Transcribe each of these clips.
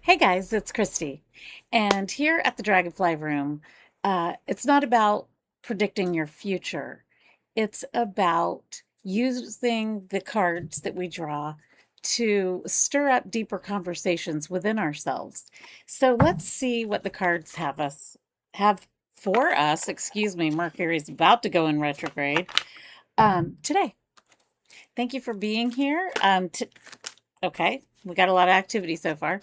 Hey guys, it's Christy. And here at the Dragonfly Room, it's not about predicting your future. It's about using the cards that we draw to stir up deeper conversations within ourselves. So let's see what the cards have for us. Excuse me, Mercury's about to go in retrograde today. Thank you for being here. Okay, we got a lot of activity so far.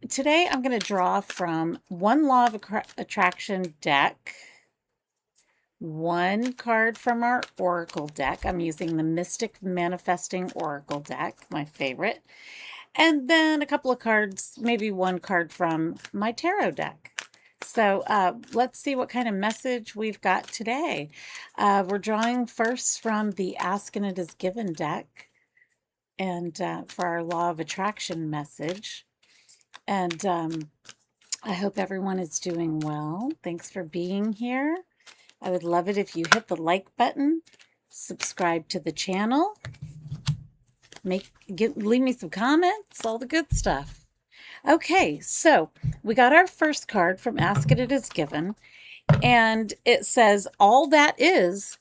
Today I'm going to draw from one Law of Attraction deck, one card from our Oracle deck. I'm using the Mystic Manifesting Oracle deck, my favorite, and then a couple of cards, maybe one card from my Tarot deck. So let's see what kind of message we've got today. We're drawing first from the Ask and It Is Given deck, and for our Law of Attraction message. And I hope everyone is doing well. Thanks for being here. I would love it if you hit the like button, subscribe to the channel, leave me some comments, all the good stuff. Okay, so we got our first card from Ask It Is Given, and it says, all that is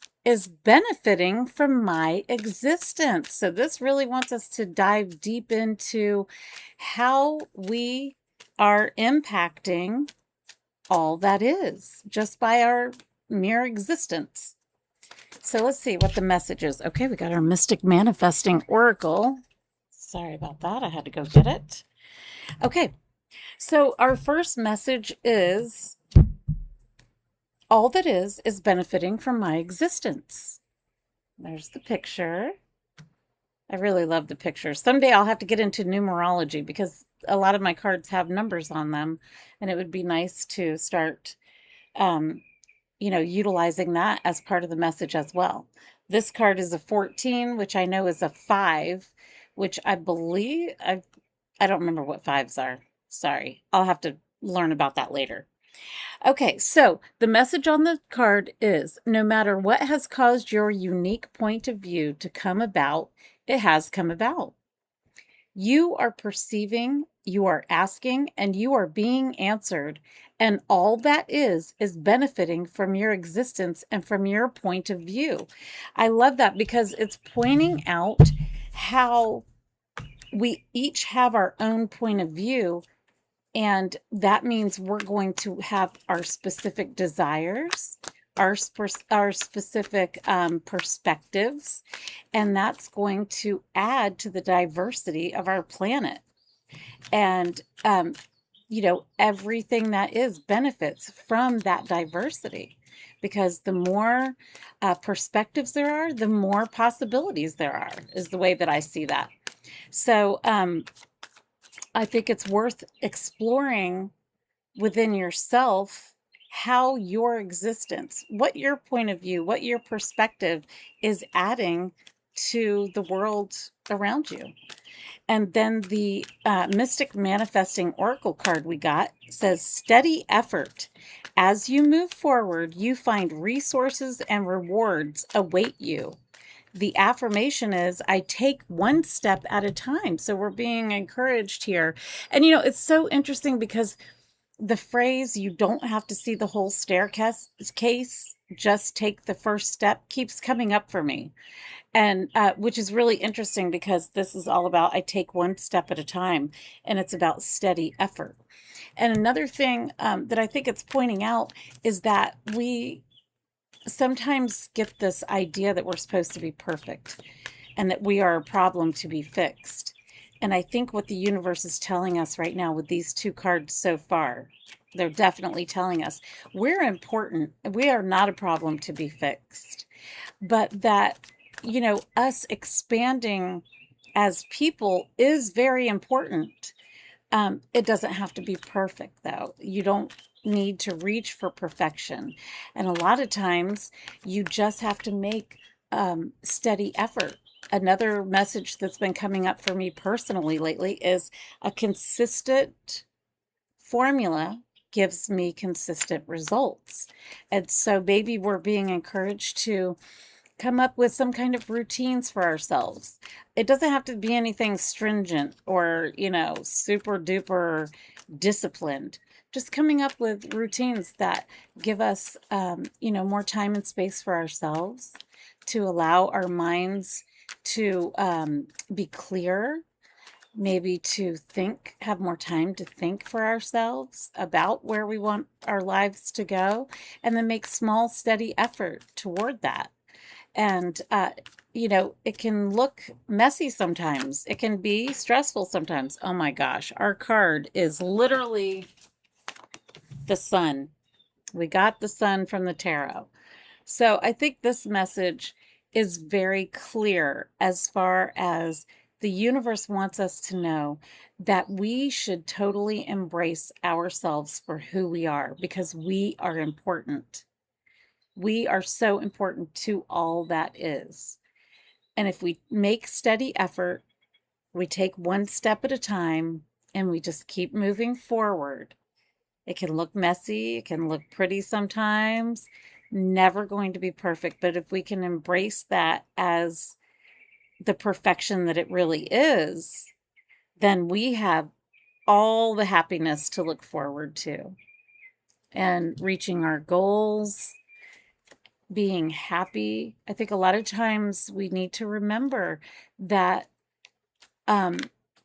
benefiting from my existence. So this really wants us to dive deep into how we are impacting all that is just by our mere existence. So let's see what the message is. Okay, we got our Mystic Manifesting Oracle. Sorry about that. I had to go get it. Okay, so our first message is all that is benefiting from my existence. There's the picture. I really love the picture. Someday I'll have to get into numerology because a lot of my cards have numbers on them, and it would be nice to start utilizing that as part of the message as well. This card is a 14, which I know is a 5, which I believe I don't remember what 5s are. Sorry. I'll have to learn about that later. Okay, so the message on the card is no matter what has caused your unique point of view to come about, it has come about. You are perceiving, you are asking, and you are being answered. And all that is benefiting from your existence and from your point of view. I love that because it's pointing out how we each have our own point of view. And that means we're going to have our specific desires, our specific perspectives, and that's going to add to the diversity of our planet. And, everything that is benefits from that diversity because the more perspectives there are, the more possibilities there are, is the way that I see that. So, I think it's worth exploring within yourself how your existence, what your point of view, what your perspective is adding to the world around you. And then the Mystic Manifesting Oracle card we got says, steady effort. As you move forward, you find resources and rewards await you. The affirmation is, I take one step at a time. So we're being encouraged here. And, it's so interesting because the phrase, you don't have to see the whole staircase, just take the first step, keeps coming up for me. And which is really interesting because this is all about, I take one step at a time, and it's about steady effort. And another thing that I think it's pointing out is that we sometimes get this idea that we're supposed to be perfect and that we are a problem to be fixed. And I think what the universe is telling us right now with these two cards so far, they're definitely telling us we're important. We are not a problem to be fixed. But that, us expanding as people is very important. It doesn't have to be perfect, though. You don't need to reach for perfection. And a lot of times you just have to make steady effort. Another message that's been coming up for me personally lately is a consistent formula gives me consistent results. And so maybe we're being encouraged to come up with some kind of routines for ourselves. It doesn't have to be anything stringent or, super duper disciplined. Just coming up with routines that give us, more time and space for ourselves to allow our minds to be clear, maybe to think, have more time to think for ourselves about where we want our lives to go, and then make small, steady effort toward that. And, it can look messy sometimes. It can be stressful sometimes. Oh my gosh, our card is literally the sun. We got the sun from the tarot. So I think this message is very clear as far as the universe wants us to know that we should totally embrace ourselves for who we are because we are important. We are so important to all that is. And if we make steady effort, we take one step at a time, and we just keep moving forward. It can look messy, it can look pretty sometimes, never going to be perfect. But if we can embrace that as the perfection that it really is, then we have all the happiness to look forward to and reaching our goals, being happy. I think a lot of times we need to remember that, um,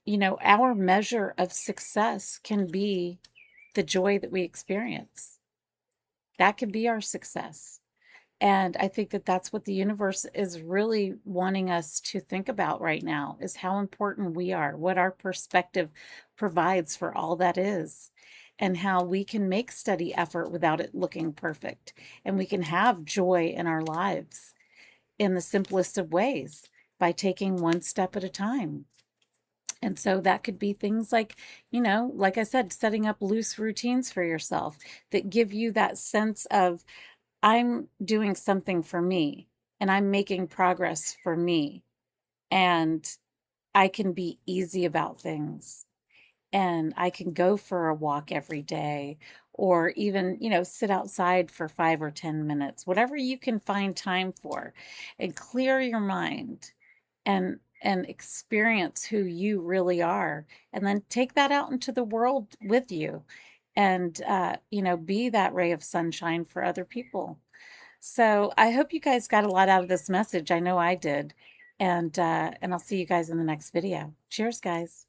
our measure of success can be the joy that we experience. That can be our success. And I think that that's what the universe is really wanting us to think about right now is how important we are, what our perspective provides for all that is, and how we can make steady effort without it looking perfect. And we can have joy in our lives in the simplest of ways by taking one step at a time. And so that could be things like, like I said, setting up loose routines for yourself that give you that sense of, I'm doing something for me and I'm making progress for me. And I can be easy about things and I can go for a walk every day or even, sit outside for 5 or 10 minutes, whatever you can find time for, and clear your mind and experience who you really are, and then take that out into the world with you, and be that ray of sunshine for other people. So I hope you guys got a lot out of this message. I know I did. And I'll see you guys in the next video. Cheers, guys.